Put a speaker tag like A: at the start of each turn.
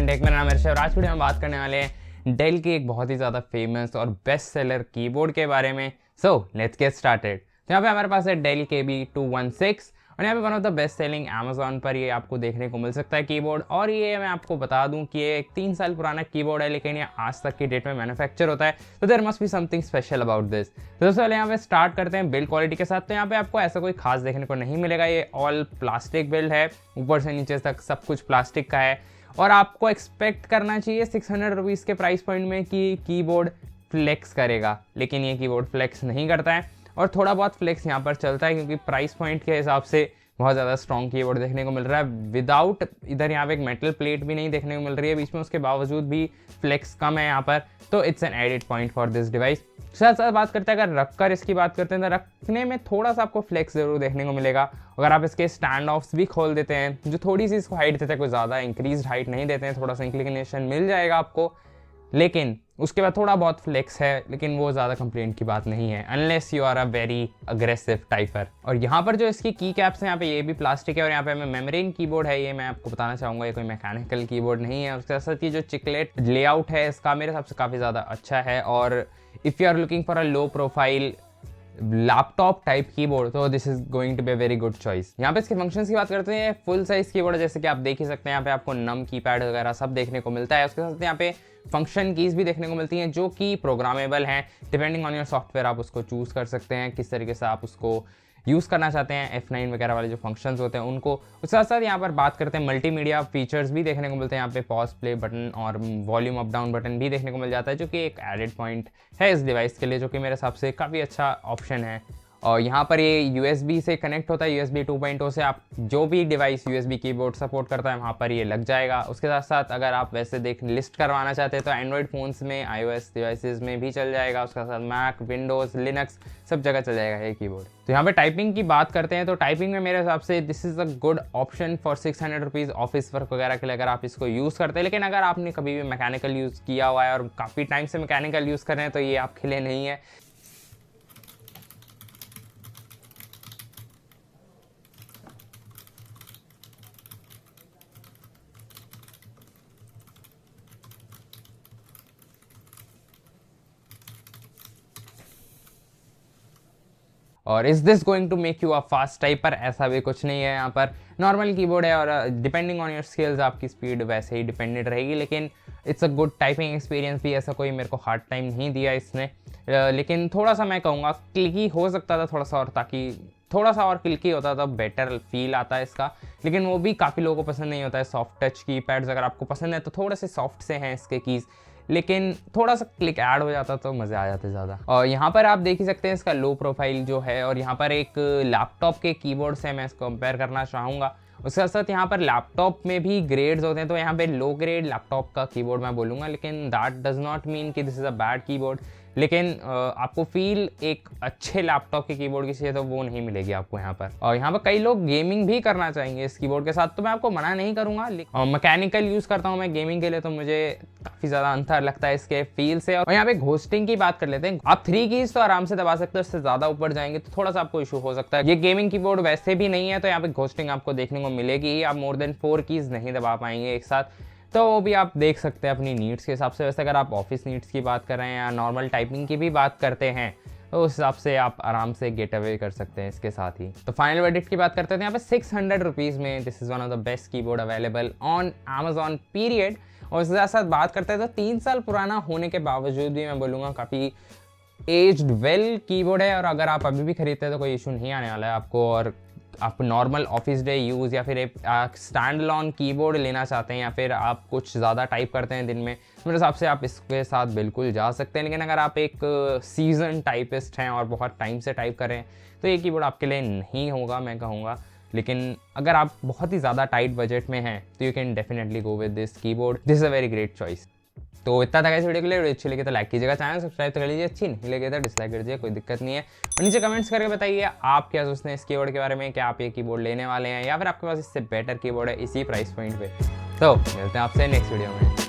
A: Take. मेरा नाम है और आज वीडियो में बात करने वाले हैं डेल की एक बहुत ही ज़्यादा फेमस और बेस्ट सेलर कीबोर्ड के बारे में। So let's get started. तो यहाँ पे हमारे पास है डेल KB216 और यहाँ पे one of the best selling Amazon पर ये आपको देखने को मिल सकता है कीबोर्ड। और ये मैं आपको बता दूं कि ये एक 3 साल पुराना कीबोर्ड है, लेकिन ये आज तक की डेट में मैन्युफैक्चर होता है, तो there must be something special about this. तो सबसे पहले यहाँ पे स्टार्ट करते हैं बिल्ड क्वालिटी के साथ। तो यहाँ पे आपको ऐसा कोई खास देखने को नहीं मिलेगा, ये ऑल प्लास्टिक बिल्ड है, ऊपर से नीचे तक सब कुछ प्लास्टिक का है। और आपको एक्सपेक्ट करना चाहिए 600 रुपीज़ के प्राइस पॉइंट में कि कीबोर्ड फ्लेक्स करेगा, लेकिन ये कीबोर्ड फ्लेक्स नहीं करता है। और थोड़ा बहुत फ्लेक्स यहाँ पर चलता है क्योंकि प्राइस पॉइंट के हिसाब से बहुत ज़्यादा स्ट्रॉन्ग कीबोर्ड देखने को मिल रहा है विदाउट, इधर यहाँ पे एक मेटल प्लेट भी नहीं देखने को मिल रही है बीच में, उसके बावजूद भी फ्लेक्स कम है यहाँ पर, तो it's an added point for this device. साथ साथ बात करते हैं, अगर रखकर इसकी बात करते हैं तो रखने में थोड़ा सा आपको फ्लेक्स जरूर देखने को मिलेगा। अगर आप इसके स्टैंड ऑफ्स भी खोल देते हैं जो थोड़ी सी इसको हाइट देते हैं, कोई ज़्यादा इंक्रीज हाइट नहीं देते हैं, थोड़ा सा इंक्लिनेशन मिल जाएगा आपको, लेकिन उसके बाद थोड़ा बहुत फ्लेक्स है, लेकिन वो ज़्यादा कंप्लेंट की बात नहीं है unless you are a very aggressive typer. और यहाँ पर जो इसकी की कैप्स हैं यहाँ पे ये भी प्लास्टिक है, और यहाँ पे मेम्ब्रेन कीबोर्ड है, ये मैं आपको बताना चाहूँगा ये कोई मैकेनिकल कीबोर्ड नहीं है। उसके साथ ही जो चिकलेट लेआउट है इसका मेरे हिसाब से काफ़ी ज़्यादा अच्छा है। और if you are looking for a low profile laptop type keyboard तो this is going to be very good choice. यहाँ पे इसके फंक्शंस की बात करते हैं, फुल साइज कीबोर्ड है, जैसे कि आप देख ही सकते हैं यहाँ पे आपको नम कीपैड वगैरह सब देखने को मिलता है। उसके साथ यहाँ पे फंक्शन कीज भी देखने को मिलती हैं जो कि प्रोग्रामेबल हैं, डिपेंडिंग ऑन योर सॉफ्टवेयर आप उसको चूज़ कर सकते हैं किस तरीके से आप उसको यूज़ करना चाहते हैं, F9 वगैरह वाले जो फंक्शंस होते हैं उनको। उसके साथ साथ यहाँ पर बात करते हैं मल्टीमीडिया फीचर्स भी देखने को मिलते हैं, यहाँ पे पॉज प्ले बटन और वॉल्यूम अप डाउन बटन भी देखने को मिल जाता है, जो कि एक एडेड पॉइंट है इस डिवाइस के लिए, जो कि मेरे हिसाब से काफ़ी अच्छा ऑप्शन है। और यहाँ पर ये USB से कनेक्ट होता है, USB 2.0 से आप जो भी डिवाइस USB कीबोर्ड सपोर्ट करता है वहाँ पर ये लग जाएगा। उसके साथ साथ अगर आप वैसे लिस्ट करवाना चाहते हैं तो एंड्रॉयड फ़ोन्स में, iOS डिवाइसेस में भी चल जाएगा, उसके साथ मैक, विंडोज़, लिनक्स सब जगह चल जाएगा ये कीबोर्ड। तो यहाँ पे टाइपिंग की बात करते हैं तो टाइपिंग में मेरे हिसाब से this is a good option for 600 rupees office work वगैरह के लिए अगर आप इसको यूज़ करते हैं। लेकिन अगर आपने कभी भी मैकेनिकल यूज़ किया हुआ है और काफ़ी टाइम से मैकेनिकल यूज़ कर रहे हैं तो ये आपके लिए नहीं है। और is this going to make you a fast typer, ऐसा भी कुछ नहीं है। यहाँ पर नॉर्मल कीबोर्ड है और डिपेंडिंग ऑन योर स्किल्स आपकी स्पीड वैसे ही डिपेंडेंट रहेगी, लेकिन it's a good typing experience भी, ऐसा कोई मेरे को हार्ड टाइम नहीं दिया इसने। लेकिन थोड़ा सा मैं कहूँगा क्लिकी हो सकता था थोड़ा सा, और ताकि थोड़ा सा और क्लिकी होता तो बेटर फील आता है इसका, लेकिन वो भी काफ़ी लोगों को पसंद नहीं होता है। सॉफ्ट टच की पैड्स अगर आपको पसंद है तो थोड़े से सॉफ्ट से हैं इसके कीज़, लेकिन थोड़ा सा क्लिक ऐड हो जाता तो मज़े आ जाते ज़्यादा। और यहाँ पर आप देख ही सकते हैं इसका लो प्रोफाइल जो है, और यहाँ पर एक लैपटॉप के कीबोर्ड से मैं इसको कंपेयर करना चाहूँगा। उसके साथ साथ यहाँ पर लैपटॉप में भी ग्रेड्स होते हैं, तो यहाँ पे लो ग्रेड लैपटॉप का कीबोर्ड मैं बोलूँगा, लेकिन दैट डज नॉट मीन कि this is a bad keyboard. लेकिन आपको फील एक अच्छे लैपटॉप के कीबोर्ड की चाहिए तो वो नहीं मिलेगी आपको यहाँ पर। और यहाँ पर कई लोग गेमिंग भी करना चाहेंगे इस कीबोर्ड के साथ, तो मैं आपको मना नहीं करूँगा। और मैकेनिकल यूज़ करता हूँ मैं गेमिंग के लिए, तो मुझे काफ़ी ज़्यादा अंतर लगता है इसके फील से। और यहाँ पे घोस्टिंग की बात कर लेते हैं, आप 3 कीज तो आराम से दबा सकते हो, इससे ज़्यादा ऊपर जाएंगे तो थोड़ा सा आपको इशू हो सकता है। ये गेमिंग कीबोर्ड वैसे भी नहीं है, तो यहाँ पे घोस्टिंग आपको देखने को मिलेगी, आप मोर देन 4 कीज नहीं दबा पाएंगे एक साथ, तो वो भी आप देख सकते हैं अपनी नीड्स के हिसाब से। वैसे अगर आप ऑफिस नीड्स की बात कर रहे हैं या नॉर्मल टाइपिंग की भी बात करते हैं तो उस हिसाब से आप आराम से गेट अवे कर सकते हैं इसके साथ ही। तो फाइनल वर्डिक्ट की बात करते हैं, यहाँ पे 600 रुपीज़ में this is one of the best keyboard available on Amazon period. और इसके साथ साथ बात करते हैं तो 3 साल पुराना होने के बावजूद भी मैं बोलूँगा काफ़ी एज्ड वेल कीबोर्ड है, और अगर आप अभी भी खरीदते हैं तो कोई इशू नहीं आने वाला है आपको। और आप नॉर्मल ऑफिस डे यूज़ या फिर एक स्टैंड अलोन कीबोर्ड लेना चाहते हैं, या फिर आप कुछ ज़्यादा टाइप करते हैं दिन में, मेरे हिसाब से आप इसके साथ बिल्कुल जा सकते हैं। लेकिन अगर आप एक सीजन टाइपिस्ट हैं और बहुत टाइम से टाइप कर रहे हैं तो ये कीबोर्ड आपके लिए नहीं होगा मैं कहूँगा। लेकिन अगर आप बहुत ही ज़्यादा टाइट बजट में हैं तो you can definitely go with this keyboard, this is a very great choice. तो इतना था इस वीडियो के लिए। वीडियो अच्छी लगी तो लाइक कीजिएगा, चैनल सब्सक्राइब तो कर लीजिए, अच्छी नहीं लगी तो डिसलाइक कर दीजिए, कोई दिक्कत नहीं है। और नीचे कमेंट्स करके बताइए आप क्या सोचते हैं इस कीबोर्ड के बारे में, क्या आप ये कीबोर्ड लेने वाले हैं या फिर आपके पास इससे बेटर कीबोर्ड है इसी प्राइस पॉइंट पे। तो मिलते हैं आपसे नेक्स्ट वीडियो में।